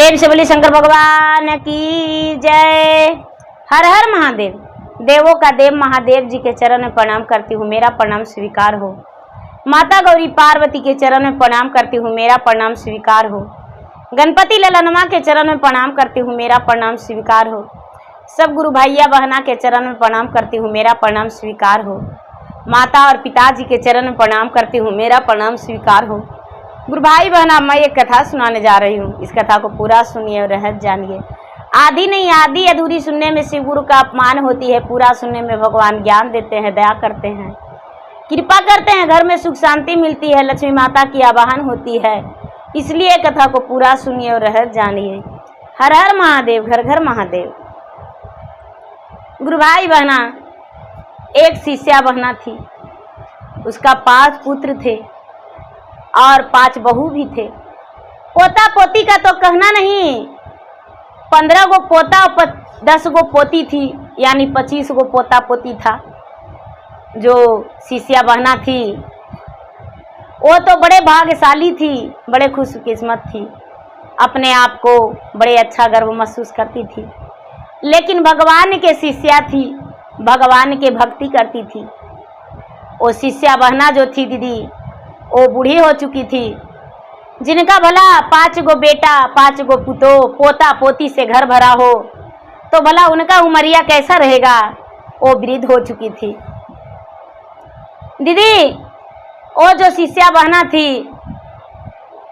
प्रेम से बोली शंकर भगवान की जय। हर हर महादेव। देवों का देव महादेव जी के चरण में प्रणाम करती हूँ, मेरा प्रणाम स्वीकार हो। माता गौरी पार्वती के चरण में प्रणाम करती हूँ, मेरा प्रणाम स्वीकार हो। गणपति ललनमा के चरण में प्रणाम करती हूँ, मेरा प्रणाम स्वीकार हो। सब गुरु भैया बहना के चरण में प्रणाम करती हूँ, मेरा प्रणाम स्वीकार हो। माता और पिताजी के चरण में प्रणाम करती हूँ, मेरा प्रणाम स्वीकार हो। गुरु भाई बहना, मैं एक कथा सुनाने जा रही हूँ, इस कथा को पूरा सुनिए और रहस्य जानिए। आदि नहीं आदि अधूरी सुनने में शिव गुरु का अपमान होती है, पूरा सुनने में भगवान ज्ञान देते हैं, दया करते हैं, कृपा करते हैं, घर में सुख शांति मिलती है, लक्ष्मी माता की आवाहन होती है। इसलिए कथा को पूरा सुनिए और रहस्य जानिए। हर हर महादेव, घर घर महादेव। गुरु भाई बहना, एक शिष्या बहना थी, उसका 5 पुत्र थे और 5 बहू भी थे। पोता पोती का तो कहना नहीं, 15 गो पोता और 10 गो पोती थी, यानी 25 गो पोता पोती था। जो शिष्या बहना थी वो तो बड़े भाग्यशाली थी, बड़े खुशकिस्मत थी, अपने आप को बड़े अच्छा गर्व महसूस करती थी। लेकिन भगवान के शिष्या थी, भगवान के भक्ति करती थी। वो शिष्या बहना जो थी दीदी, वो बूढ़ी हो चुकी थी, जिनका भला 5 गो बेटा 5 गो पुतो पोता पोती से घर भरा हो, तो भला उनका उमरिया कैसा रहेगा। वो वृद्ध हो चुकी थी। दीदी, वो जो शिष्या बहना थी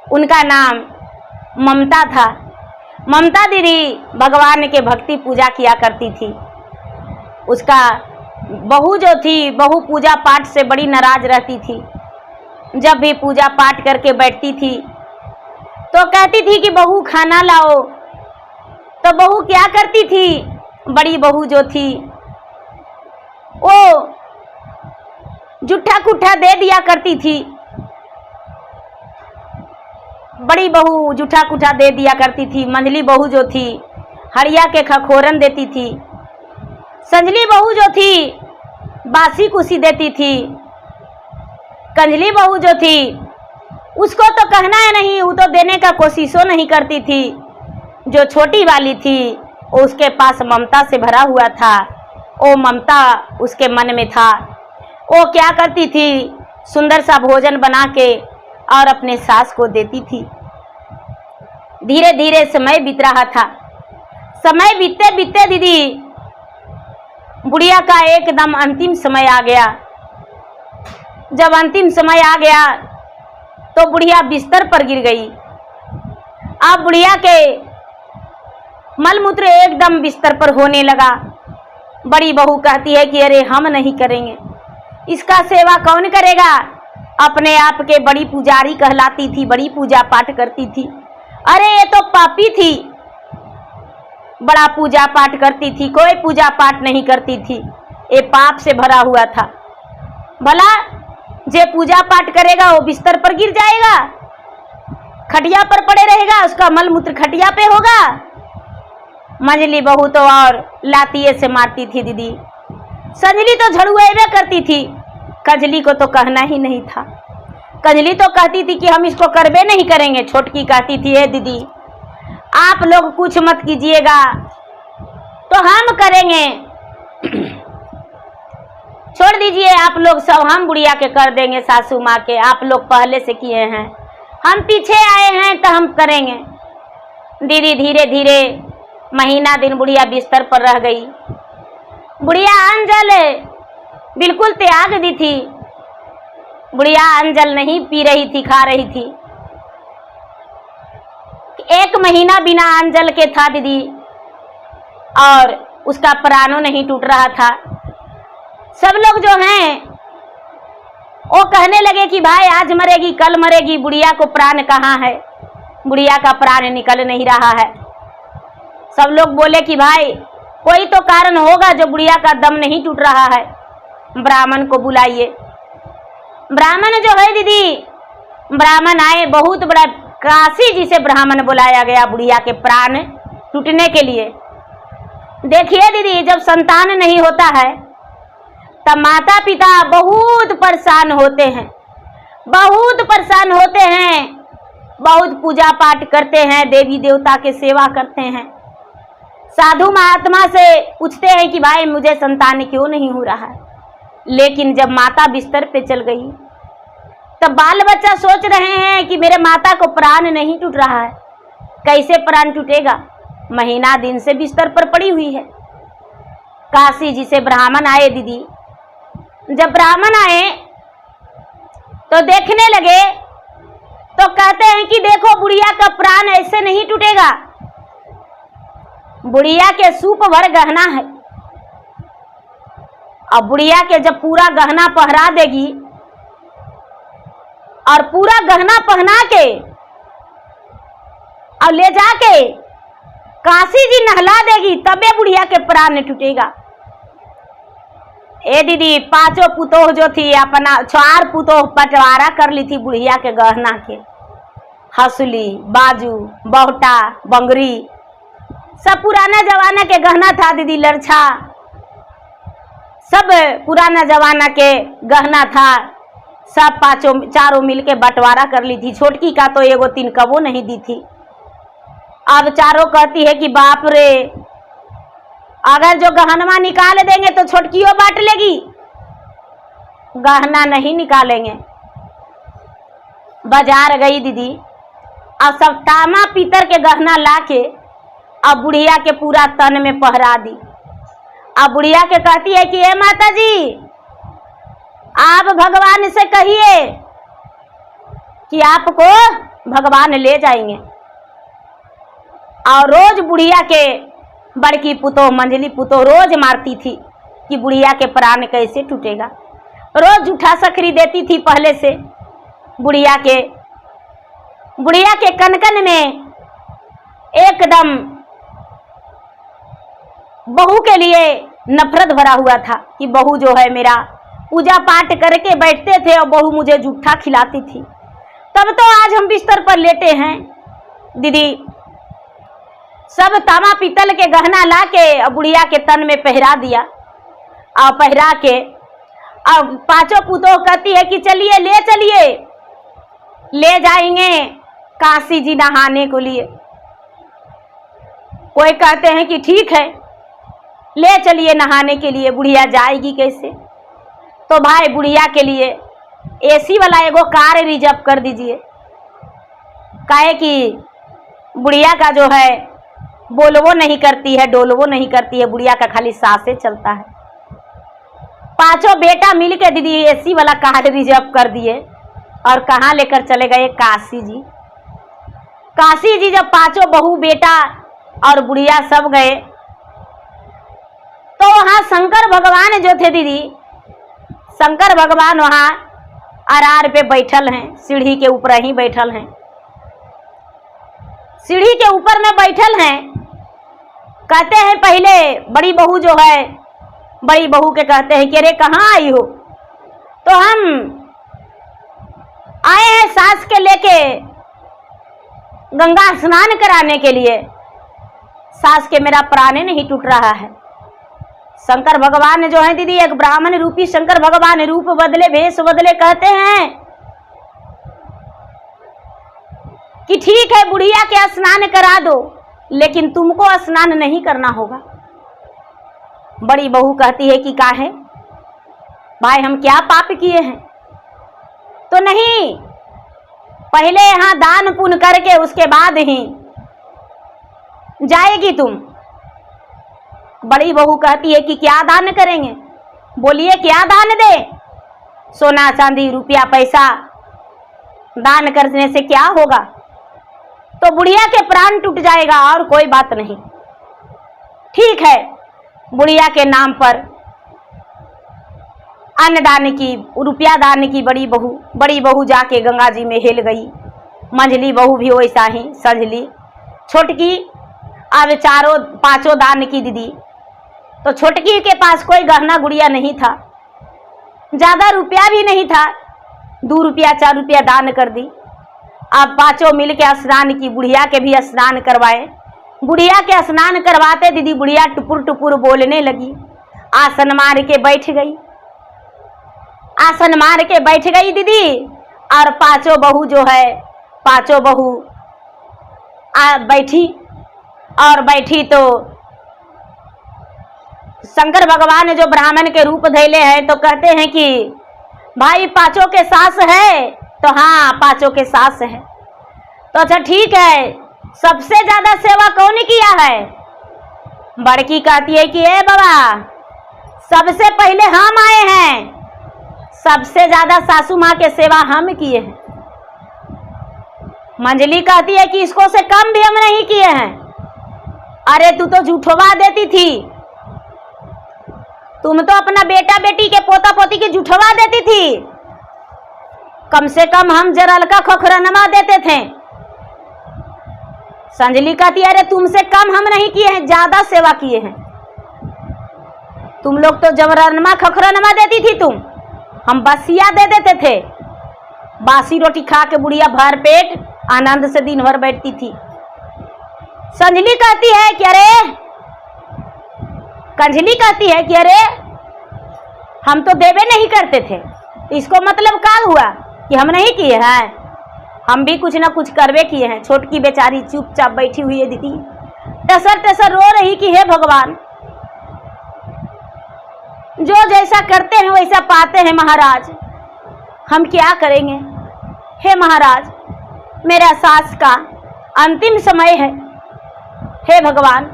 उनका नाम ममता था। ममता दीदी भगवान के भक्ति पूजा किया करती थी। उसका बहू जो थी, बहू पूजा पाठ से बड़ी नाराज रहती थी। जब भी पूजा पाठ करके बैठती थी तो कहती थी कि बहू खाना लाओ। तो बहू क्या करती थी, बड़ी बहू जो थी वो जूठा कुट्ठा दे दिया करती थी। बड़ी बहू जूठा कुट्ठा दे दिया करती थी। मंझली बहू जो थी हड़िया के खखोरन देती थी। संजली बहू जो थी बासी कुसी देती थी। कंजली बहू जो थी उसको तो कहना है नहीं, वो तो देने का कोशिशों नहीं करती थी। जो छोटी वाली थी उसके पास ममता से भरा हुआ था, वो ममता उसके मन में था। वो क्या करती थी, सुंदर सा भोजन बना के और अपने सास को देती थी। धीरे धीरे समय बीत रहा था। समय बीतते बीतते दीदी बुढ़िया का एकदम अंतिम समय आ गया। जब अंतिम समय आ गया तो बुढ़िया बिस्तर पर गिर गई। अब बुढ़िया के मलमूत्र एकदम बिस्तर पर होने लगा। बड़ी बहू कहती है कि अरे हम नहीं करेंगे, इसका सेवा कौन करेगा। अपने आप के बड़ी पुजारी कहलाती थी, बड़ी पूजा पाठ करती थी। अरे ये तो पापी थी, बड़ा पूजा पाठ करती थी, कोई पूजा पाठ नहीं करती थी, ये पाप से भरा हुआ था। भला जे पूजा पाठ करेगा वो बिस्तर पर गिर जाएगा, खटिया पर पड़े रहेगा, उसका मलमूत्र खटिया पे होगा। मंझली बहू तो और लातिये से मारती थी दीदी। संजली तो झड़ुएबे करती थी, कंजली को तो कहना ही नहीं था। कंजली तो कहती थी कि हम इसको करबे नहीं करेंगे। छोटकी कहती थी हे दीदी आप लोग कुछ मत कीजिएगा तो हम करेंगे, छोड़ दीजिए आप लोग सब, हम बुढ़िया के कर देंगे, सासू माँ के आप लोग पहले से किए हैं, हम पीछे आए हैं तो हम करेंगे। दीदी धीरे धीरे महीना दिन बुढ़िया बिस्तर पर रह गई। बुढ़िया अंजल बिल्कुल त्याग दी थी। बुढ़िया अंजल नहीं पी रही थी, खा रही थी। 1 महीना बिना अंजल के था दीदी, और उसका प्राणों नहीं टूट रहा था। सब लोग जो हैं वो कहने लगे कि भाई आज मरेगी कल मरेगी, बुढ़िया को प्राण कहाँ है, बुढ़िया का प्राण निकल नहीं रहा है। सब लोग बोले कि भाई कोई तो कारण होगा जो बुढ़िया का दम नहीं टूट रहा है, ब्राह्मण को बुलाइए। ब्राह्मण जो है दीदी, ब्राह्मण आए, बहुत बड़ा काशी जी से ब्राह्मण बुलाया गया बुढ़िया के प्राण टूटने के लिए। देखिए दीदी, जब संतान नहीं होता है तब माता पिता बहुत परेशान होते हैं, बहुत परेशान होते हैं। बहुत पूजा पाठ करते हैं, देवी देवता के सेवा करते हैं। साधु महात्मा से पूछते हैं कि भाई मुझे संतान क्यों नहीं हो रहा है। लेकिन जब माता बिस्तर पे चल गई तब बाल बच्चा सोच रहे हैं कि मेरे माता को प्राण नहीं टूट रहा है, कैसे प्राण टूटेगा, महीना दिन से बिस्तर पर पड़ी हुई है। काशी जी से ब्राह्मण आए दीदी। जब ब्राह्मण आए तो देखने लगे तो कहते हैं कि देखो बुढ़िया का प्राण ऐसे नहीं टूटेगा, बुढ़िया के सूप भर गहना है। अब बुढ़िया के जब पूरा गहना पहरा देगी और पूरा गहना पहना के और ले जाके काशी जी नहला देगी तबे बुढ़िया के प्राण टूटेगा। ए दीदी, पांचों पुतोह जो थी अपना 4 पुतोह बंटवारा कर ली थी बुढ़िया के गहना के। हंसुली, बाजू, बहुटा, बंगरी, सब पुराना जमाना के गहना था दीदी। लरछा, सब पुराना जमाना के गहना था। सब चारों मिलके बंटवारा कर ली थी। छोटकी का तो एगो 3 कबो नहीं दी थी। अब चारों कहती है कि बाप रे, अगर जो गहनवा निकाल देंगे तो छोटकियों बांट लेगी, गहना नहीं निकालेंगे। बाजार गई दीदी और सब तामा पीतर के गहना लाके अब बुढ़िया के पूरा तन में पहरा दी। अब बुढ़िया के कहती है कि ए माता जी, आप भगवान से कहिए कि आपको भगवान ले जाएंगे। और रोज बुढ़िया के बड़की पुतोह, मंझली पुतोह रोज मारती थी कि बुढ़िया के प्राण कैसे टूटेगा। रोज जूठा सकरी देती थी पहले से। बुढ़िया के कनकन में एकदम बहू के लिए नफरत भरा हुआ था कि बहू जो है मेरा पूजा पाठ करके बैठते थे और बहू मुझे जूठा खिलाती थी। तब तो आज हम बिस्तर पर लेटे हैं दीदी। सब तामा पीतल के गहना लाके बुढ़िया के तन में पहरा दिया। और पहरा के अब पांचों पुतोह कहती है कि चलिए ले जाएंगे काशी जी नहाने को लिए। कोई कहते हैं कि ठीक है, ले चलिए नहाने के लिए। बुढ़िया जाएगी कैसे? तो भाई बुढ़िया के लिए एसी वाला एगो कार रिजर्व कर दीजिए। काहे कि बुढ़िया का जो है बोलवो नहीं करती है, डोलवो नहीं करती है, बुढ़िया का खाली सांसें चलता है। पांचों बेटा मिलके दीदी एसी वाला कार रिजर्व कर दिए और कहाँ लेकर चले गए? काशी जी। काशी जी जब पांचों बहू बेटा और बुढ़िया सब गए तो वहां शंकर भगवान जो थे दीदी, शंकर भगवान वहां अरार पे बैठल हैं, सीढ़ी के ऊपर ही बैठल हैं। सीढ़ी के ऊपर में बैठल हैं। कहते हैं पहले बड़ी बहू जो है, बड़ी बहू के कहते हैं कि अरे कहाँ आई हो? तो हम आए हैं सास के लेके गंगा स्नान कराने के लिए। सास के मेरा प्राण नहीं टूट रहा है। शंकर भगवान जो है दीदी, एक ब्राह्मण रूपी शंकर भगवान रूप बदले भेष बदले कहते हैं कि ठीक है बुढ़िया के स्नान करा दो, लेकिन तुमको स्नान नहीं करना होगा। बड़ी बहू कहती है कि काहे भाई, हम क्या पाप किए हैं? तो नहीं, पहले यहाँ दान पुण्य करके उसके बाद ही जाएगी तुम। बड़ी बहू कहती है कि क्या दान करेंगे? बोलिए क्या दान दे? सोना चांदी रुपया पैसा दान करने से क्या होगा? तो बुढ़िया के प्राण टूट जाएगा और कोई बात नहीं। ठीक है, बुढ़िया के नाम पर अन्न दान की, रुपया दान की बड़ी बहू जाके गंगा जी में हेल गई। मंझली बहू भी वैसा ही, संझली, छोटकी, अब चारों पांचों दान की दीदी। तो छोटकी के पास कोई गहना गुड़िया नहीं था, ज्यादा रुपया भी नहीं था, 2 रुपया 4 रुपया दान कर दी। अब पांचों मिल के स्नान की, बुढ़िया के भी स्नान करवाए। बुढ़िया के स्नान करवाते दीदी बुढ़िया टुपुर टुपुर बोलने लगी। आसन मार के बैठ गई, आसन मार के बैठ गई दीदी। और पांचों बहू जो है पांचों बहू बैठी, और बैठी तो शंकर भगवान ने जो ब्राह्मण के रूप धैले हैं तो कहते हैं कि भाई पांचों के सास है? तो हाँ, पांचों के सास है। तो अच्छा ठीक है, सबसे ज्यादा सेवा कौन किया है? बड़की कहती है कि ए बाबा, सबसे पहले हम आए हैं, सबसे ज्यादा सासू माँ के सेवा हम किए हैं। मंजली कहती है कि इसको से कम भी हम नहीं किए हैं। अरे तू तो झूठवा देती थी, तुम तो अपना बेटा बेटी के पोता पोती के झूठवा देती थी, कम से कम हम जरल का खोखरनमा देते थे। संजली कहती है अरे तुमसे कम हम नहीं किए हैं, ज्यादा सेवा किए हैं। तुम लोग तो जबरनमा खखरनमा देती थी तुम, हम बसिया दे देते थे। बासी रोटी खा के बुढ़िया भर पेट आनंद से दिन भर बैठती थी। संजली कहती है कि अरे, कंजली कहती है कि अरे हम तो देवे नहीं करते थे, इसको मतलब क्या हुआ कि हम नहीं किए हैं? हम भी कुछ ना कुछ करवे किए हैं। छोटकी बेचारी चुपचाप बैठी हुई है दीदी, टसर टसर रो रही कि हे भगवान, जो जैसा करते हैं वैसा पाते हैं महाराज, हम क्या करेंगे? हे महाराज, मेरा सास का अंतिम समय है। हे भगवान,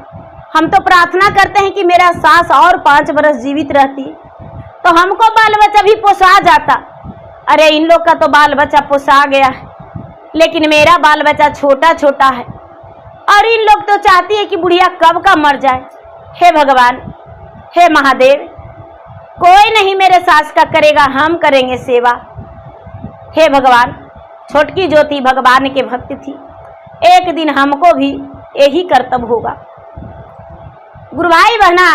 हम तो प्रार्थना करते हैं कि मेरा सास और 5 बरस जीवित रहती तो हमको बाल बच्चा भी पोसा जाता। अरे इन लोग का तो बाल बच्चा पोसा गया है, लेकिन मेरा बाल बच्चा छोटा छोटा है, और इन लोग तो चाहती है कि बुढ़िया कब का मर जाए। हे भगवान, हे महादेव, कोई नहीं मेरे सास का करेगा, हम करेंगे सेवा। हे भगवान, छोटकी ज्योति भगवान के भक्त थी, एक दिन हमको भी यही कर्तव्य होगा। गुरु भाई बहना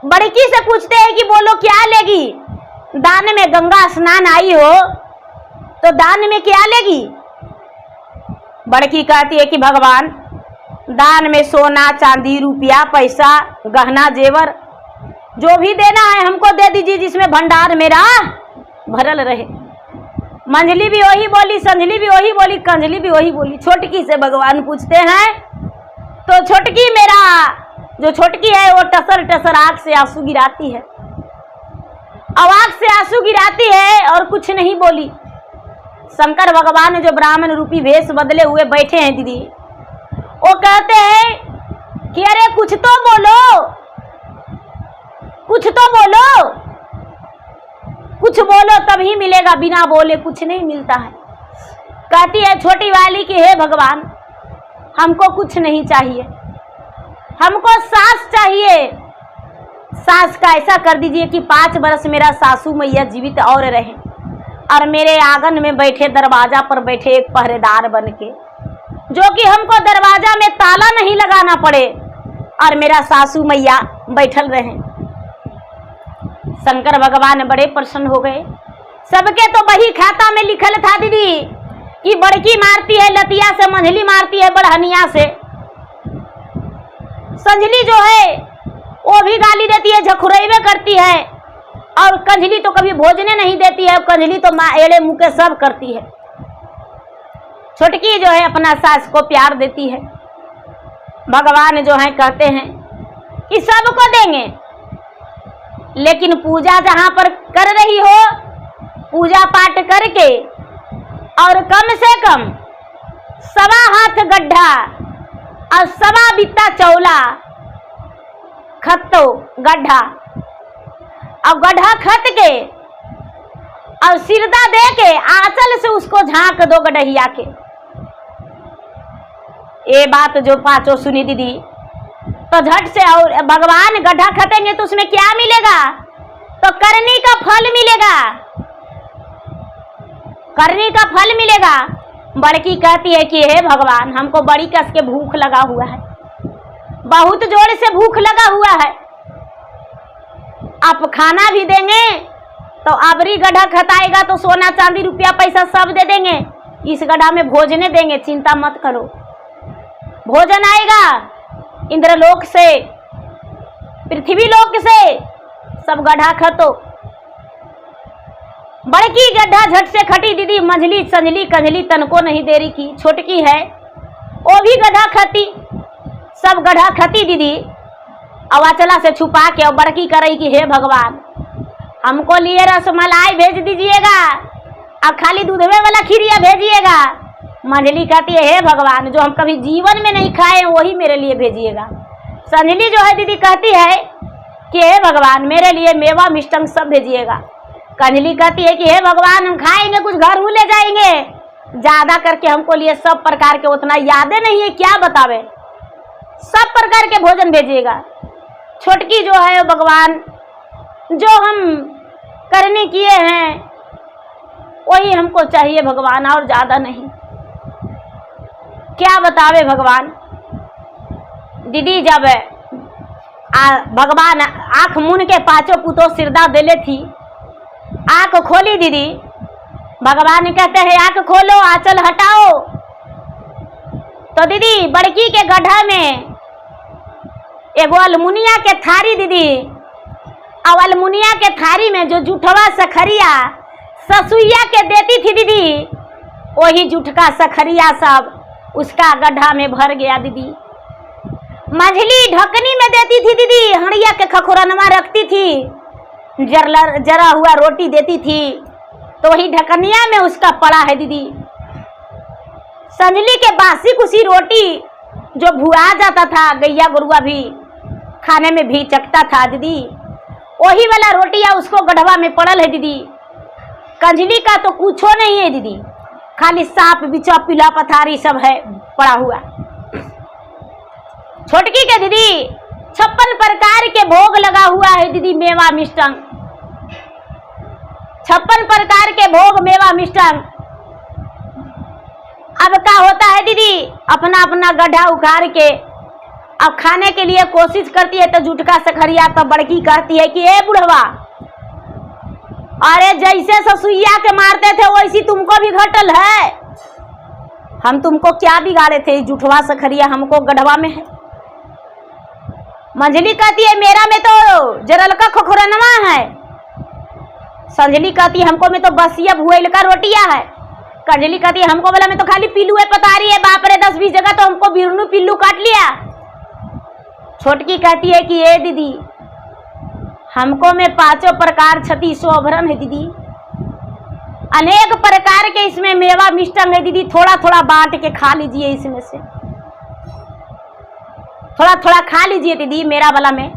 बड़की से पूछते हैं कि बोलो क्या लेगी? दान में गंगा स्नान आई हो तो दान में क्या लेगी? बड़की कहती है कि भगवान, दान में सोना चांदी रुपया पैसा गहना जेवर जो भी देना है हमको दे दीजिए, जिसमें भंडार मेरा भरल रहे। मंजली भी वही बोली, संजली भी वही बोली, कंजली भी वही बोली। छोटकी से भगवान पूछते हैं तो छोटकी, मेरा जो छोटकी है वो टसर टसर आंख से आंसू गिराती है, आंख से आंसू गिराती है और कुछ नहीं बोली। शंकर भगवान जो ब्राह्मण रूपी भेष बदले हुए बैठे हैं दीदी, वो कहते हैं कि अरे कुछ तो बोलो, कुछ तो बोलो, कुछ बोलो तभी मिलेगा, बिना बोले कुछ नहीं मिलता है। कहती है छोटी वाली कि हे भगवान, हमको कुछ नहीं चाहिए, हमको सास चाहिए। सास का ऐसा कर दीजिए कि 5 बरस मेरा सासू मैया जीवित और रहे, और मेरे आंगन में बैठे, दरवाजा पर बैठे एक पहरेदार बन के, जो कि हमको दरवाजा में ताला नहीं लगाना पड़े, और मेरा सासू मैया बैठल रहे। शंकर भगवान बड़े प्रसन्न हो गए। सबके तो वही खाता में लिखल था दीदी कि बड़की मारती है लतिया से, मंझली मारती है बढ़निया से, संजली जो है वो भी गाली देती है, झखुरैबे करती है, और कंजली तो कभी भोजने नहीं देती है, कंजली तो माँ एड़े मुँह के सब करती है। छोटकी जो है अपना सास को प्यार देती है। भगवान जो है कहते हैं कि सबको देंगे, लेकिन पूजा जहाँ पर कर रही हो, पूजा पाठ करके और कम से कम 1.25 हाथ गड्ढा और 1.25 बित्ता चौला खत्तो गड्ढा, और गड्ढा खत के और सिरदा दे के आंचल से उसको झांक दो गड्ढिया के। ये बात जो पांचों सुनी दीदी तो झट से, और भगवान गड्ढा खतेंगे तो उसमें क्या मिलेगा? तो करनी का फल मिलेगा, करनी का फल मिलेगा। बड़की कहती है कि हे भगवान, हमको बड़ी कस के भूख लगा हुआ है, बहुत जोर से भूख लगा हुआ है, आप खाना भी देंगे तो अबरी गड्ढा खताएगा तो सोना चांदी रुपया पैसा सब दे देंगे, इस गड्ढा में भोजने देंगे, चिंता मत करो, भोजन आएगा इंद्रलोक से, पृथ्वी लोक से, सब गड्ढा खतो। बड़की गड्ढा झट से खटी दीदी, मंझली संझली कंझली तनको नहीं देरी की। छोटकी है वो भी गड्ढा खती, सब गड्ढा खती दीदी। अवाचला से छुपा के और बड़की करई कि हे भगवान हमको लिए रसमलाई भेज दीजिएगा और खाली दूधवे वाला खीरिया भेजिएगा। मंझली कहती है हे भगवान जो हम कभी जीवन में नहीं खाए वही मेरे लिए भेजिएगा। संझली जो है दीदी कहती है कि हे भगवान मेरे लिए मेवा मिष्टंग सब भेजिएगा। कंजली कहती है कि हे भगवान हम खाएंगे कुछ घर ले जाएंगे, ज्यादा करके हमको लिए सब प्रकार के, उतना यादें नहीं है क्या बतावे, सब प्रकार के भोजन भेजिएगा। छोटकी जो है भगवान जो हम करने किए हैं वही हमको चाहिए भगवान और ज्यादा नहीं, क्या बतावे भगवान। दीदी जब भगवान आंख मुन के पांचों पुतों सिरदा देले थी, आंख खोली दीदी, भगवान कहते हैं आंख खोलो आंचल हटाओ। तो दीदी बड़की के गड्ढा में एगो अलमुनिया के थारी दीदी, और अलमुनिया के थारी में जो जुठवा सखरिया ससुइया के देती थी दीदी, वही जुठका सखरिया सब उसका गड्ढा में भर गया दीदी। मंझली ढकनी में देती थी दीदी, हड़िया के खखोरनवा रखती थी, जरा हुआ रोटी देती थी तो वही ढकनिया में उसका पड़ा है दीदी। संजली के बासी कुसी रोटी जो भुआ जाता था, गैया गुरुआ भी खाने में भी चखता था दीदी, वही वाला रोटियां उसको गढ़वा में पड़ल है दीदी। कंजली का तो कुछो नहीं है दीदी, खाली सांप बिचा पीला पथारी सब है पड़ा हुआ। छोटकी के दीदी 56 प्रकार के भोग लगा हुआ है दीदी, मेवा मिष्टांग 56 प्रकार के भोग मेवा मिष्टांग। अब क्या होता है दीदी, अपना अपना गड्ढा उखाड़ के अब खाने के लिए कोशिश करती है तो जुटका सखरिया तो बड़की कहती है कि ए बुढ़वा, अरे जैसे ससुइया के मारते थे वैसी तुमको भी घटल है, हम तुमको क्या बिगाड़े थे, जुठवा सखरिया हमको गढ़वा में है। मंझली कहती है मेरा में तो जरल का खोखरनवा है। संजली कहती है हमको में तो बसिया भुएल का रोटिया है। कंजली कहती है हमको वाला में तो खाली पिल्लू है पतारी है, बाप रे 10-20 जगह तो हमको बिरनू पिल्लू काट लिया। छोटकी कहती है कि ए दीदी हमको में 5 प्रकार 36 आभरण है दीदी, अनेक प्रकार के इसमें मेवा मिष्टन है दीदी, थोड़ा थोड़ा बांट के खा लीजिए, इसमें से थोड़ा थोड़ा खा लीजिए दीदी, मेरा वाला में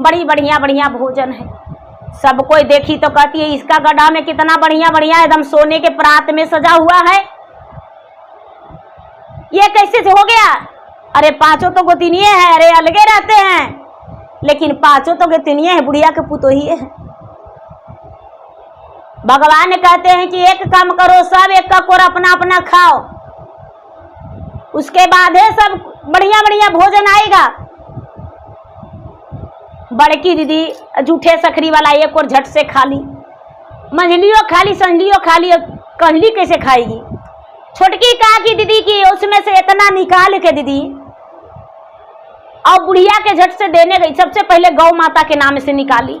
बड़ी बढ़िया बढ़िया भोजन है। सब कोई देखी तो कहती है इसका गड्ढा में कितना बढ़िया बढ़िया एकदम सोने के परात में सजा हुआ है, ये कैसे से हो गया। अरे 5 तो गोतिनिये हैं, अरे अलगे रहते हैं लेकिन 5 तो गोतिनिये हैं, बुढ़िया के पुतोही है। भगवान कहते हैं कि एक काम करो, सब एक का कोर अपना अपना खाओ, उसके बाद है सब बढ़िया बढ़िया भोजन आएगा। बड़की दीदी जूठे सखरी वाला एक और झट से खा ली, मंझलियों खा ली, संजलियों खा ली, कंजली कैसे खाएगी। छोटकी कहा कि दीदी की उसमें से इतना निकाल के दीदी और बुढ़िया के झट से देने गई। सबसे पहले गौ माता के नाम से निकाली,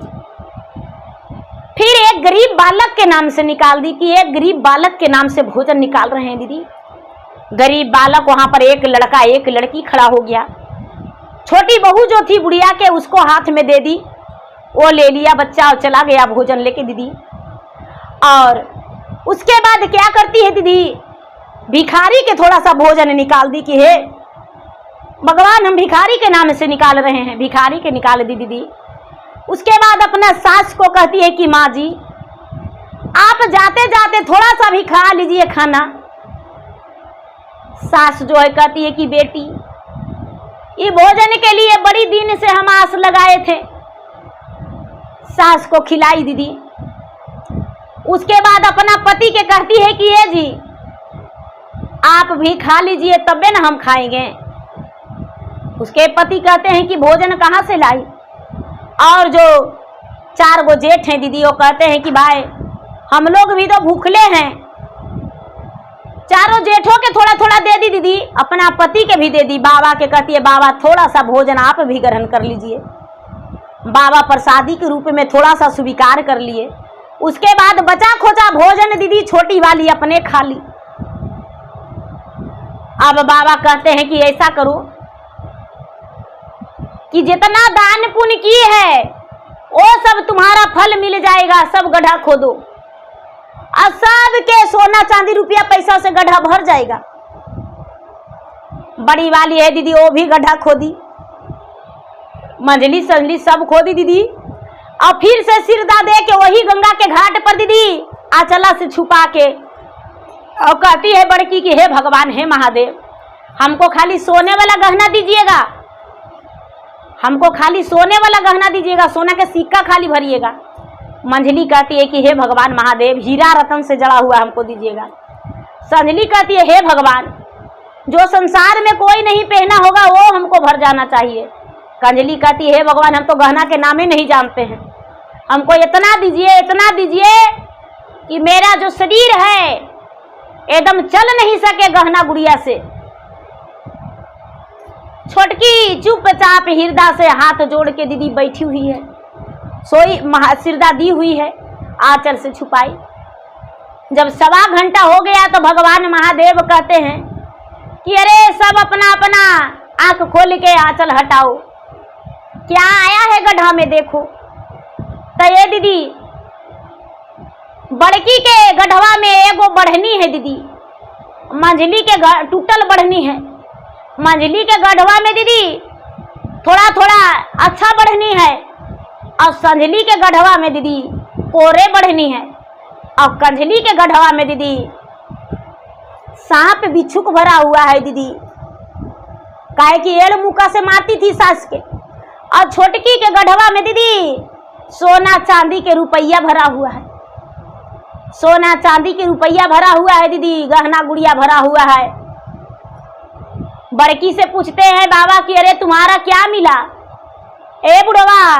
फिर एक गरीब बालक के नाम से निकाल दी कि एक गरीब बालक के नाम से भोजन निकाल रहे हैं दीदी। गरीब बालक, वहां पर एक लड़का एक लड़की खड़ा हो गया। छोटी बहू जो थी बुढ़िया के उसको हाथ में दे दी, वो ले लिया बच्चा और चला गया भोजन लेके दीदी। और उसके बाद क्या करती है दीदी, भिखारी के थोड़ा सा भोजन निकाल दी कि हे भगवान हम भिखारी के नाम से निकाल रहे हैं, भिखारी के निकाल दी दीदी। उसके बाद अपना सास को कहती है कि माँ जी आप जाते जाते थोड़ा सा भी खा लीजिए खाना। सास जो है कहती है कि बेटी ये भोजन के लिए बड़ी दिन से हम आस लगाए थे। सास को खिलाई दीदी। उसके बाद अपना पति के कहती है कि ये जी आप भी खा लीजिए तबे ना हम खाएंगे। उसके पति कहते हैं कि भोजन कहाँ से लाई। और जो 4 गो जेठ हैं दीदी वो कहते हैं कि भाई हम लोग भी तो भूखले हैं। चारों जेठों के थोड़ा थोड़ा दे दी दीदी, अपना पति के भी दे दी। बाबा के कहती है बाबा थोड़ा सा भोजन आप भी ग्रहण कर लीजिए। बाबा प्रसादी के रूप में थोड़ा सा स्वीकार कर लिए। उसके बाद बचा खोचा भोजन दीदी छोटी वाली अपने खा ली। अब बाबा कहते हैं कि ऐसा करो कि जितना दान पुण्य की है वो सब तुम्हारा फल मिल जाएगा, सब गड्ढा खोदो और सब के सोना चांदी रुपया पैसा से गड्ढा भर जाएगा। बड़ी वाली है दीदी, वो भी गड्ढा खोदी, मंजली संजली सब खोदी दीदी, और फिर से सिरदा दे के वही गंगा के घाट पर दीदी आंचला से छुपा के और कहती है बड़की कि हे भगवान, हे महादेव, हमको खाली सोने वाला गहना दीजिएगा, हमको खाली सोने वाला गहना दीजिएगा, सोना के सिक्का खाली भरिएगा। मंजली कहती है कि हे भगवान महादेव, हीरा रतन से जड़ा हुआ हमको दीजिएगा। संजली कहती है हे भगवान, जो संसार में कोई नहीं पहना होगा वो हमको भर जाना चाहिए। कंजली कहती है हे भगवान, हम तो गहना के नाम ही नहीं जानते हैं, हमको इतना दीजिए कि मेरा जो शरीर है एकदम चल नहीं सके गहना गुड़िया से। छोटकी चुपचाप हृदय से हाथ जोड़ के दीदी बैठी हुई है, सोई सिरदा दी हुई है, आंचल से छुपाई। जब 1.25 घंटा हो गया तो भगवान महादेव कहते हैं कि अरे सब अपना अपना आंख खोल के आंचल हटाओ, क्या आया है गड्ढा में देखो। तो ये दीदी बड़की के गढ़वा में एगो बढ़नी है दीदी, मंजली के टूटल बढ़नी है। मंजली के गढ़वा में दीदी थोड़ा थोड़ा अच्छा बढ़नी है, और संजली के गढ़वा में दीदी कोरे बढ़नी है, और कंजली के गढ़वा में दीदी सांप बिच्छुक भरा हुआ है दीदी, काहे कि एड़ मुका से मारती थी सास के। और छोटकी के गढ़वा में दीदी सोना चांदी के रुपया भरा हुआ है, सोना चांदी के रुपया भरा हुआ है दीदी, गहना गुड़िया भरा हुआ है। बड़की से पूछते हैं बाबा कि अरे तुम्हारा क्या मिला? ए बुढ़वा,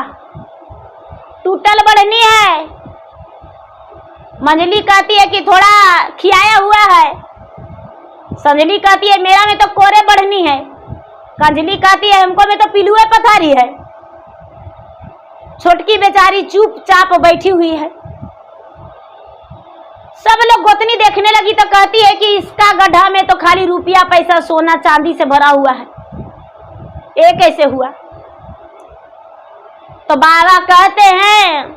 टूटल बढ़नी है। मंजली कहती है कि थोड़ा खियाया हुआ है। संजली कहती है मेरा में तो कोरे बढ़नी है। कंजली कहती है हमको में तो पिलुए पथारी है। छोटकी बेचारी चुपचाप बैठी हुई है। सब लोग गोतनी देखने लगी तो कहती है कि इसका गड्ढा में तो खाली रुपया पैसा सोना चांदी से भरा हुआ है, ये कैसे हुआ? तो बाबा कहते हैं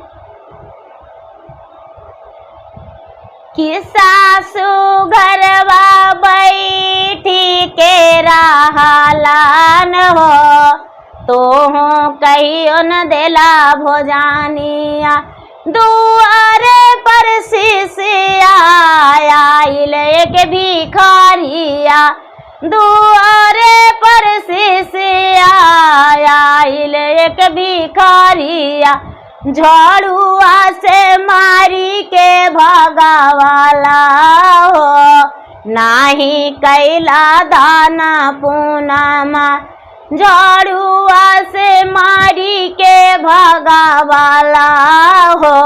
कि सासू घरवा बैठी के रहलान हो, तो कहियो न देला भोजानिया। दुआरे पर शिष्या आइल एक भिखारिया, दुआरे पर शिष्या आइल एक भिखारिया। झाड़ुआ से मारी के भगावाला हो, नाही कैला दाना पूनमा। झाड़ुआ से मारी के भगावाला हो,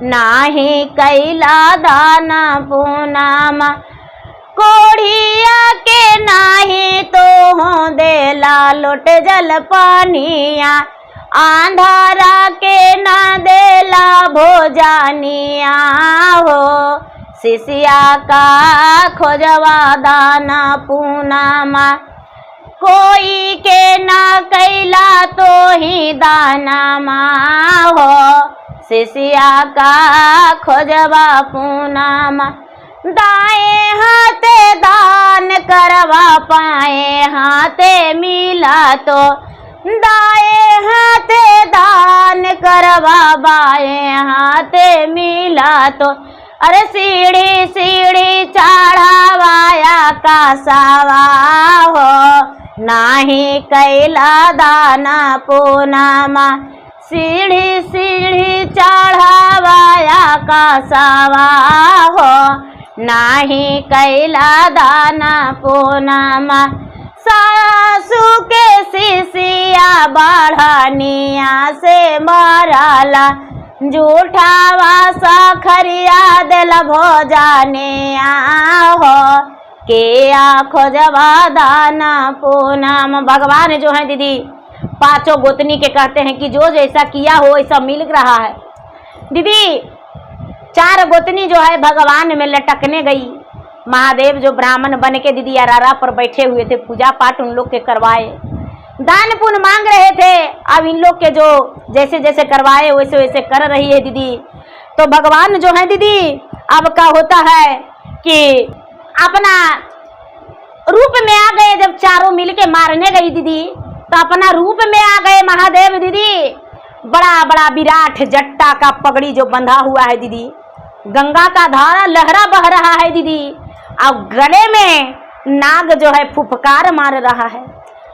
नाही कैला दाना पूनमा। कोढ़िया के नाही तो हो देला लोट जल पानिया। आंधारा के ना देला भोजानिया हो, शिष्या का खोजवा दाना पूनमा। कोई के ना कैला तो ही दानमा हो, शिष्या का खोजवा पूनमा। दाएं हाथे दान करवा पाए हाथे मिला तो, दाएं हाथे दान करवा बाएं हाथे मिला तो। अरे सीढ़ी सीढ़ी चढ़ावाया कासावा हो, नाही कैला दाना पूनमा। सीढ़ी सीढ़ी चढ़ावाया कासावा हो, नाही कैला दाना पूनमा। सासू के शिष्या बढ़निया से मरला, झूठावा सखरिया दिल भोजानिया हो, के खोजवा दाना पूनम। भगवान जो है दीदी पांचों गोतनी के कहते हैं कि जो जैसा किया हो ऐसा मिल रहा है। दीदी 4 गोतनी जो है भगवान में लटकने गई। महादेव जो ब्राह्मण बन के दीदी अरारा पर बैठे हुए थे, पूजा पाठ उन लोग के करवाए, दान पुण्य मांग रहे थे। अब इन लोग के जो जैसे जैसे करवाए वैसे वैसे कर रही है दीदी। तो भगवान जो है दीदी अब का होता है कि अपना रूप में आ गए। जब चारों मिलके मारने गई दीदी तो अपना रूप में आ गए महादेव दीदी। बड़ा बड़ा विराट जट्टा का पगड़ी जो बंधा हुआ है दीदी, गंगा का धारा लहरा बह रहा है दीदी, और गले में नाग जो है फुफकार मार रहा है,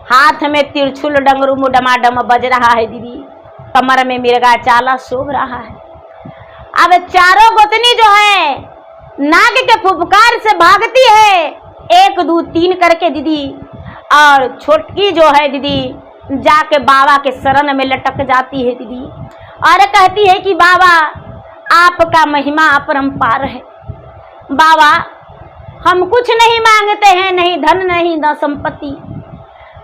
हाथ में तिरछुल डमरू डमाडम बज रहा है दीदी, कमर में मिर्गा चाला शोभ रहा है। अब चारों गोतनी जो है नाग के फुफकार से भागती है, 1 2 3 करके दीदी, और छोटकी जो है दीदी जाके बाबा के शरण में लटक जाती है दीदी, और कहती है कि बाबा आपका महिमा अपरंपार है। बाबा हम कुछ नहीं मांगते हैं, नहीं धन नहीं न संपत्ति,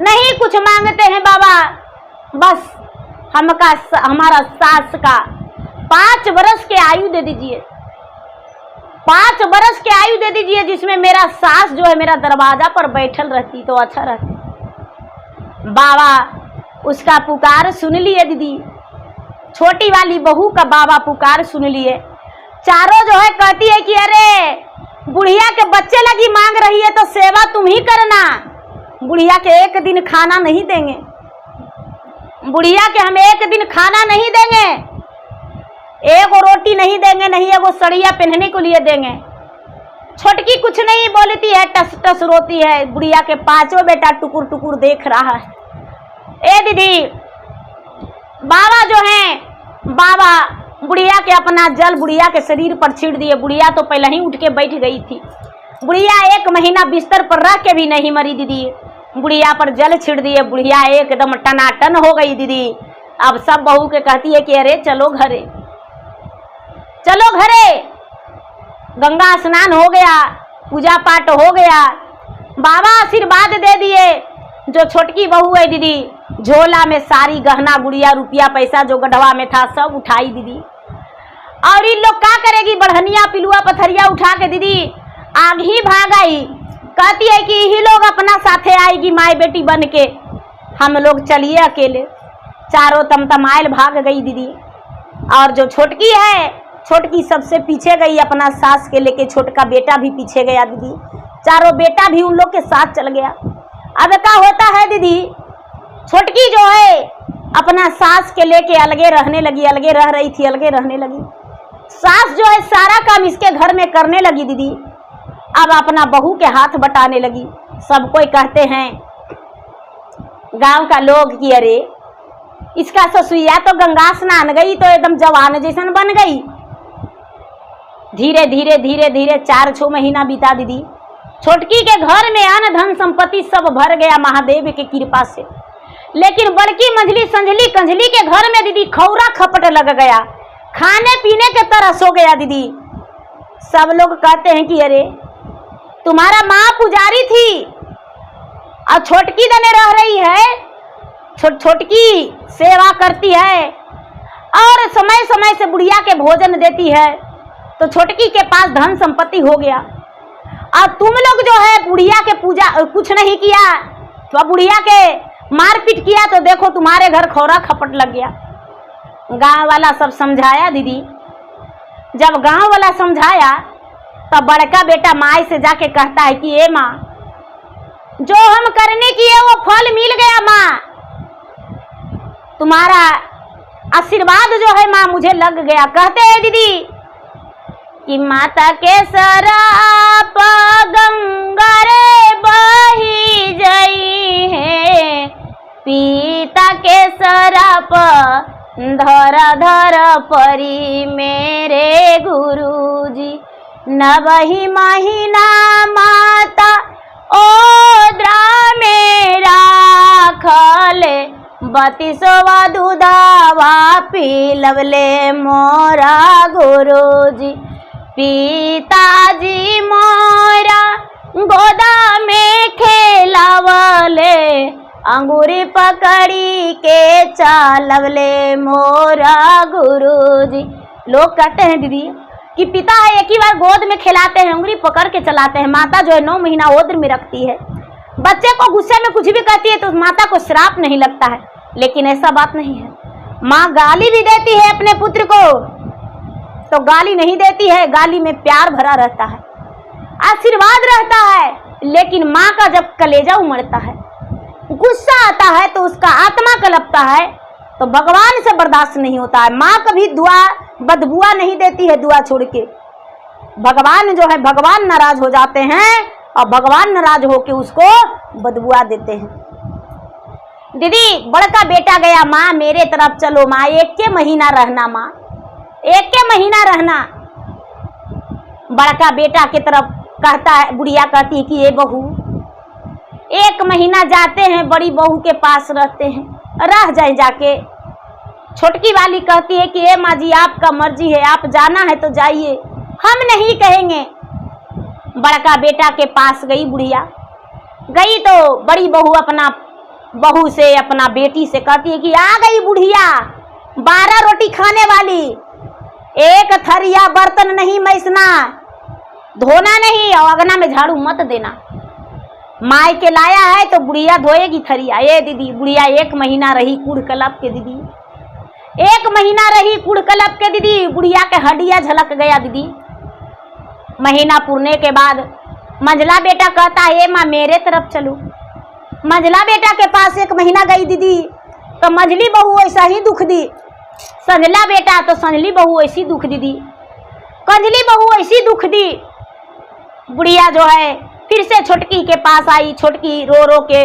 नहीं कुछ मांगते हैं बाबा, बस हमारा सास का 5 वर्ष के आयु दे दीजिए, 5 वर्ष के आयु दे दीजिए, जिसमें मेरा सास जो है मेरा दरवाजा पर बैठल रहती तो अच्छा रहती। बाबा उसका पुकार सुन लिए दीदी, छोटी वाली बहू का बाबा पुकार सुन लिए। चारों जो है कहती है कि अरे बुढ़िया के बच्चे लगी मांग रही है तो सेवा तुम ही करना, बुढ़िया के 1 दिन खाना नहीं देंगे, बुढ़िया के हम 1 दिन खाना नहीं देंगे, 1 रोटी नहीं देंगे, नहीं 1 सड़िया पहनने को लिए देंगे। छोटकी कुछ नहीं बोलती है, टस टस रोती है। बुढ़िया के 5 बेटा टुकुर टुकुर देख रहा है। ए दीदी बाबा जो है, बाबा बुढ़िया के अपना जल बुढ़िया के शरीर पर छिड़ दिए। बुढ़िया तो पहले ही उठ के बैठ गई थी, बुढ़िया 1 महीना बिस्तर पर रह के भी नहीं मरी दीदी। बुढ़िया पर जल छिड़ दिए, बुढ़िया एकदम टनाटन हो गई दीदी। अब सब बहू के कहती है कि अरे चलो घरे, चलो घरे, गंगा स्नान हो गया, पूजा पाठ हो गया, बाबा आशीर्वाद दे दिए। जो छोटकी बहू है दीदी झोला में सारी गहना गुड़िया रुपया पैसा जो गढ़वा में था सब उठाई दीदी, और इन लोग क्या करेगी, बढ़निया पिलुआ पथरिया उठा के दीदी आग ही भाग आई। कहती है कि यही लोग अपना साथे आएगी माई बेटी बन के, हम लोग चलिए अकेले। चारों तमतमाइल भाग गई दीदी, और जो छोटकी है, छोटकी सबसे पीछे गई अपना सास के लेके, छोटका बेटा भी पीछे गया दीदी, चारों बेटा भी उन लोग के साथ चल गया। अब क्या होता है दीदी, छोटकी जो है अपना सास के लेके अलगे रहने लगी, अलगे रह रही थी, अलगे रहने लगी। सास जो है सारा काम इसके घर में करने लगी दीदी, अब अपना बहू के हाथ बटाने लगी। सब कोई कहते हैं गांव का लोग कि अरे इसका ससुइया तो गंगा स्नान गई तो एकदम जवान जैसन बन गई। धीरे धीरे धीरे धीरे 4-6 महीना बीता दीदी, छोटकी के घर में अन्न धन संपत्ति सब भर गया महादेव के कृपा से। लेकिन बड़की मंझली संझली कंझली के घर में दीदी खौरा खपट लग गया, खाने पीने के तरस हो गया दीदी। सब लोग कहते हैं कि अरे तुम्हारा माँ पुजारी थी और छोटकी दने रह रही है, छोटकी सेवा करती है और समय समय से बुढ़िया के भोजन देती है, तो छोटकी के पास धन संपत्ति हो गया। और तुम लोग जो है बुढ़िया के पूजा कुछ नहीं किया, तो बुढ़िया के मारपीट किया, तो देखो तुम्हारे घर खौरा खपट लग गया। गांव वाला सब समझाया दीदी। जब गांव वाला समझाया तब बड़का बेटा माई से जाके कहता है कि ए माँ, जो हम करने किए वो फल मिल गया माँ, तुम्हारा आशीर्वाद जो है माँ मुझे लग गया। कहते हैं दीदी कि माता के सराप गंगा रे बही जई है, पिता के सराप धर धर परी मेरे गुरुजी, नवही महीना माता ओद्रा मेरा खले, 32वां दूधावा पिलवले मोरा गुरुजी, पिताजी मोरा गोदा में खेलावले, अंगूरी पकड़ी के चालवले मोरा गुरुजी। लोग कहते हैं दीदी कि पिता है एक ही बार गोद में खिलाते हैं, उंगली पकड़ के चलाते हैं। माता जो है 9 महीना ओद्र में रखती है। बच्चे को गुस्से में कुछ भी कहती है तो माता को श्राप नहीं लगता है, लेकिन ऐसा बात नहीं है। माँ गाली भी देती है अपने पुत्र को तो गाली नहीं देती है, गाली में प्यार भरा रहता है, आशीर्वाद रहता है। लेकिन माँ का जब कलेजा उमड़ता है, गुस्सा आता है तो उसका आत्मा कलपता है, तो भगवान से बर्दाश्त नहीं होता है। माँ कभी दुआ बदबुआ नहीं देती है दुआ छोड़ के। भगवान जो है भगवान नाराज हो जाते हैं और भगवान नाराज होके उसको बदबुआ देते हैं। दीदी बड़का बेटा गया, माँ मेरे तरफ चलो, माँ 1 महीना रहना, माँ 1 महीना रहना। बड़का बेटा की तरफ कहता है, बुढ़िया कहती है कि ये बहू 1 महीना जाते हैं, बड़ी बहू के पास रहते हैं, रह जाए जाके। छोटकी वाली कहती है कि ये माँ जी आपका मर्जी है, आप जाना है तो जाइए, हम नहीं कहेंगे। बड़का बेटा के पास गई बुढ़िया, गई तो बड़ी बहू अपना बहू से अपना बेटी से कहती है कि आ गई बुढ़िया 12 रोटी खाने वाली, 1 थरिया बर्तन नहीं मैसना, धोना नहीं और अगना में झाड़ू मत देना। माई के लाया है तो बुढ़िया धोएगी थरिया। ये दीदी बुढ़िया 1 महीना रही कूड़ कलप के, दीदी 1 महीना रही कूड़ कलप के। दीदी बुढ़िया के हड्डियां झलक गया। दीदी महीना पूरने के बाद मंझला बेटा कहता है, माँ मेरे तरफ चलो। मंझला बेटा के पास 1 महीना गई दीदी तो मंझली बहू ऐसा ही दुख दी, संझला बेटा तो संझली बहू ऐसी दुख दी दी, कंझली बहू ऐसी दुख दी। बुढ़िया जो है फिर से छोटकी के पास आई। छोटकी रो रो के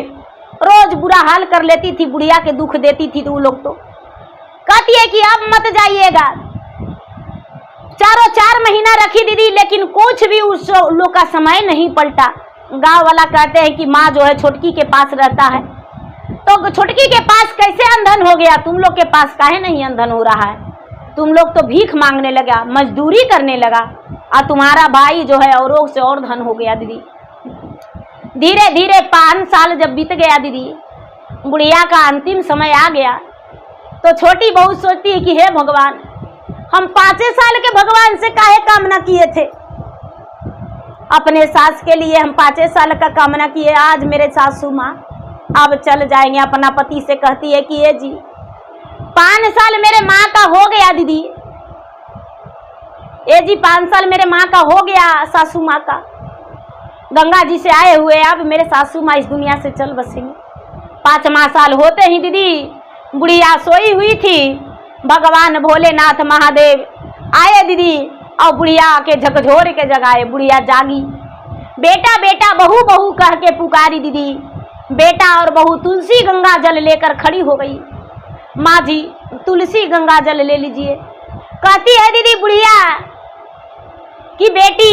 रोज बुरा हाल कर लेती थी, बुढ़िया के दुख देती थी। तो वो लोग तो कहती है कि अब मत जाइएगा। चारों 4 महीना रखी दीदी, लेकिन कुछ भी उस लोग का समय नहीं पलटा। गांव वाला कहते हैं कि माँ जो है छोटकी के पास रहता है, तो छोटकी के पास कैसे अंधन हो गया? तुम लोग के पास काहे नहीं अंधन हो रहा है? तुम लोग तो भीख मांगने लगा, मजदूरी करने लगा, और तुम्हारा भाई जो है औरों से और धन हो गया। दीदी धीरे धीरे 5 साल जब बीत गया दीदी, बुढ़िया का अंतिम समय आ गया, तो छोटी बहू सोचती है कि हे भगवान, हम 5 साल के भगवान से काहे कामना किए थे? अपने सास के लिए हम 5 साल का कामना किए, आज मेरे सासू माँ अब चल जाएंगे। अपना पति से कहती है कि ये जी 5 साल मेरे माँ का हो गया दीदी, ये जी 5 साल मेरे माँ का हो गया, सासू माँ का, गंगा जी से आए हुए, अब मेरे सासू माँ इस दुनिया से चल बसेंगे। 5वां साल होते ही दीदी बुढ़िया सोई हुई थी, भगवान भोलेनाथ महादेव आए दीदी और बुढ़िया के झकझोर के जगाए। बुढ़िया जागी, बेटा बेटा बहू बहू कह के पुकारी दीदी। बेटा और बहू तुलसी गंगा जल लेकर खड़ी हो गई। माँ जी तुलसी गंगा जल ले लीजिए। कहती है दीदी बुढ़िया कि बेटी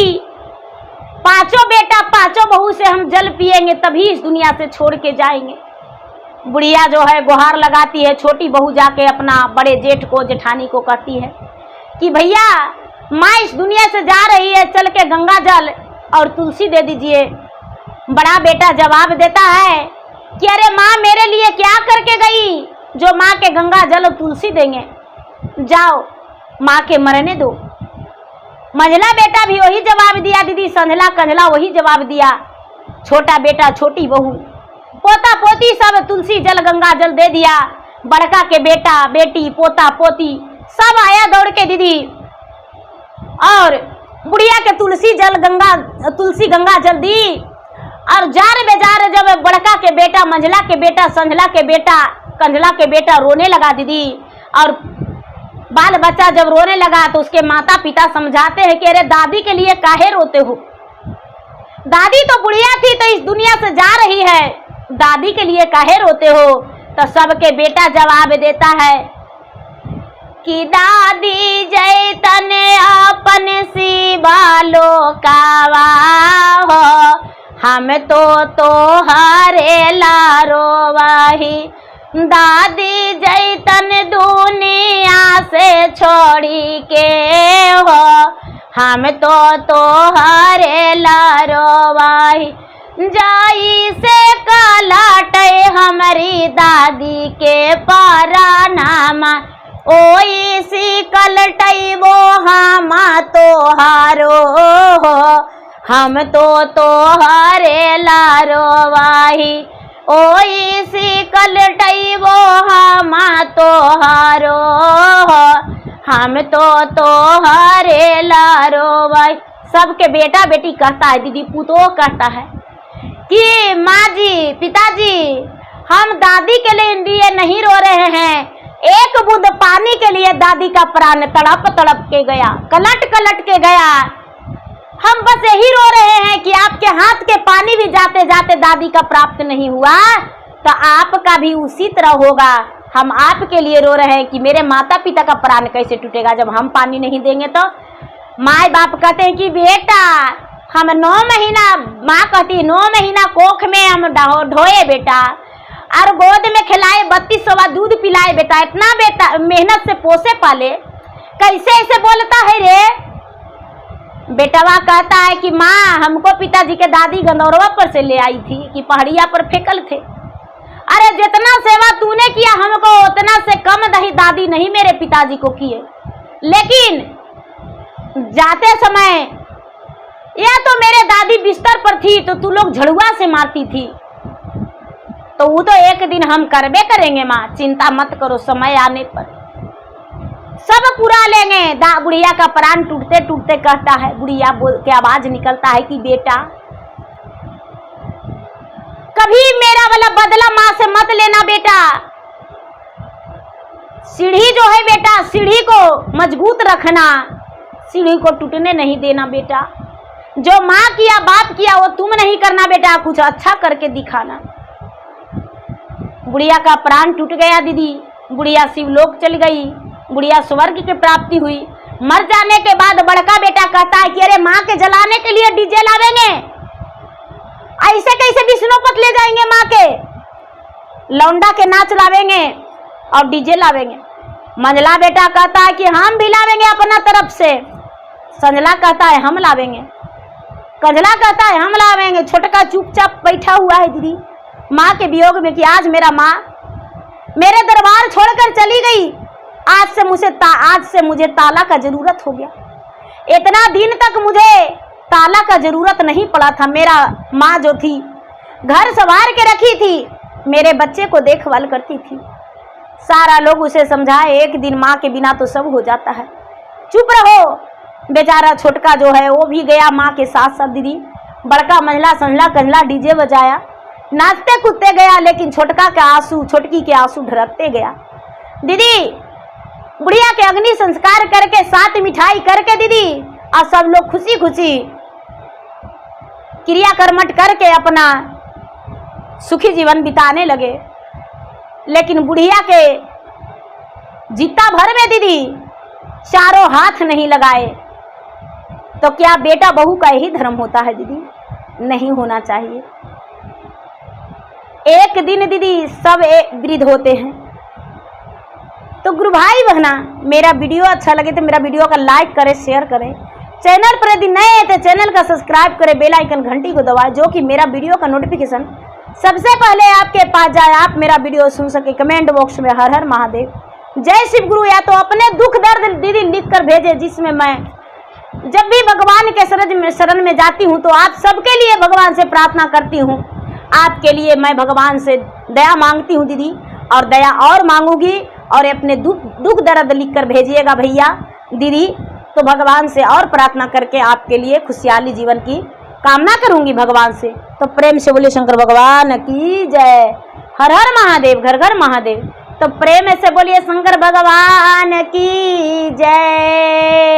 5 बेटा 5 बहू से हम जल पिएंगे तभी इस दुनिया से छोड़ के जाएंगे। बुढ़िया जो है गुहार लगाती है। छोटी बहू जाके अपना बड़े जेठ को जेठानी को कहती है कि भैया माँ इस दुनिया से जा रही है, चल के गंगा जल और तुलसी दे दीजिए। बड़ा बेटा जवाब देता है कि अरे माँ मेरे लिए क्या करके गई जो माँ के गंगा जल और तुलसी देंगे, जाओ माँ के मरने दो। मंझला बेटा भी वही जवाब दिया दीदी, संझला कंझला वही जवाब दिया। छोटा बेटा छोटी बहू पोता पोती सब तुलसी जल गंगा जल दे दिया। बड़का के बेटा बेटी पोता पोती सब आया दौड़ के दीदी, और बुढ़िया के तुलसी गंगा जल दी। और जार बेजार जब बड़का के बेटा मंझला के बेटा संझला के बेटा कंझला के बेटा रोने लगा दीदी, और बाल बच्चा जब रोने लगा तो उसके माता पिता समझाते हैं कि अरे दादी के लिए काहे रोते हो? दादी तो बुढ़िया थी तो इस दुनिया से जा रही है, दादी के लिए काहे रोते हो? तो सबके बेटा जवाब देता है कि दादी जैतन अपन सी बालो कावा हो, हम तो हरे लारो वही। दादी जैतन दुनिया से छोड़ी के हो, हम तो हरे लारो वही। जाई से कलाटे हमारी दादी के परानामा, ओई सी कलटैबो हम तोहारो, हम तो तोहरे लारोवाही। ओई सी कलटैबो हम तोहारो, हम तो तोहरे लारोवाही। सबके बेटा बेटी कहता है, दीदी पुतोह कहता है कि माँ जी, पिताजी, हम दादी के लिए नहीं रो रहे हैं, एक बूंद पानी के लिए दादी का प्राण तड़प तड़प के गया, कलट कलट के गया। हम बस यही रो रहे हैं कि आपके हाथ के पानी भी जाते जाते दादी का प्राप्त नहीं हुआ, तो आपका भी उसी तरह होगा। हम आपके लिए रो रहे हैं कि मेरे माता पिता का प्राण कैसे टूटेगा जब हम पानी नहीं देंगे। तो माँ बाप कहते हैं कि बेटा हम 9 महीना, माँ कहती 9 महीना कोख में हम ढोए बेटा, और गोद में खिलाए, 32 सवा दूध पिलाए बेटा, इतना बेटा मेहनत से पोसे पाले, कैसे ऐसे बोलता है रे। बेटवा कहता है कि माँ हमको पिताजी के दादी गंदौरवा पर से ले आई थी कि पहाड़िया पर फेंकल थे। अरे जितना सेवा तूने किया हमको उतना से कम दही दादी नहीं मेरे पिताजी को किए, लेकिन जाते समय या तो मेरे दादी बिस्तर पर थी तो तू लोग झड़ुआ से मारती थी, तो वो तो एक दिन हम करबे करेंगे माँ, चिंता मत करो, समय आने पर सब पूरा लेंगे। बुढ़िया का प्राण टूटते टूटते कहता है, बुढ़िया बोल के आवाज निकलता है कि बेटा कभी मेरा वाला बदला माँ से मत लेना बेटा। सीढ़ी जो है बेटा, सीढ़ी को मजबूत रखना, सीढ़ी को टूटने नहीं देना बेटा। जो माँ किया बाप किया वो तुम नहीं करना बेटा, कुछ अच्छा करके दिखाना। बुढ़िया का प्राण टूट गया दीदी, बुढ़िया शिवलोक चली गई, बुढ़िया स्वर्ग की प्राप्ति हुई। मर जाने के बाद बड़का बेटा कहता है कि अरे माँ के जलाने के लिए डीजे लावेंगे, ऐसे कैसे विष्णुपत ले जाएंगे माँ के, लौंडा के नाच लावेंगे और डीजे लावेंगे। मंझला बेटा कहता है कि हम भी लावेंगे अपना तरफ से, संजला कहता है हम लावेंगे, कंजला कहता है हम लावेंगे। छोटका चुपचाप बैठा हुआ है दीदी माँ के वियोग में कि आज मेरा माँ मेरे दरबार छोड़कर चली गई, आज से मुझे ताला का जरूरत हो गया। इतना दिन तक मुझे ताला का जरूरत नहीं पड़ा था। मेरा माँ जो थी घर संवार के रखी थी, मेरे बच्चे को देखभाल करती थी। सारा लोग उसे समझाए, एक दिन माँ के बिना तो सब हो जाता है, चुप रहो। बेचारा छोटका जो है वो भी गया माँ के साथ साथ दीदी। बड़का मंझला संझला कंझला डीजे बजाया, नाचते कूदते गया, लेकिन छोटका के आंसू, छोटकी के आंसू ढरकते गया। दीदी बुढ़िया के अग्नि संस्कार करके 7 मिठाई करके दीदी, और सब लोग खुशी खुशी क्रिया कर्मठ करके अपना सुखी जीवन बिताने लगे। लेकिन बुढ़िया के जितना भर में दीदी चारों हाथ नहीं लगाए, तो क्या बेटा बहू का यही धर्म होता है दीदी? नहीं होना चाहिए। एक दिन दीदी सब वृद्ध होते हैं। तो गुरु भाई बहना, मेरा वीडियो अच्छा लगे तो मेरा वीडियो का लाइक करें, शेयर करें। चैनल पर यदि नए हैं तो चैनल का सब्सक्राइब करें, बेल आइकन घंटी को दबाएं, जो कि मेरा वीडियो का नोटिफिकेशन सबसे पहले आपके पास जाए, आप मेरा वीडियो सुन सके। कमेंट बॉक्स में हर हर महादेव, जय शिव गुरु, या तो अपने दुख दर्द दीदी लिख कर भेजे, जिसमें मैं जब भी भगवान के शरण में जाती हूँ तो आप सबके लिए भगवान से प्रार्थना करती हूँ। आपके लिए मैं भगवान से दया मांगती हूँ दीदी, और दया और मांगूंगी। और अपने दुख दर्द लिख कर भेजिएगा भैया दीदी, तो भगवान से और प्रार्थना करके आपके लिए खुशहाली जीवन की कामना करूंगी भगवान से। तो प्रेम से बोलिए शंकर भगवान की जय। हर हर महादेव, घर घर महादेव। तो प्रेम से बोलिए शंकर भगवान की जय।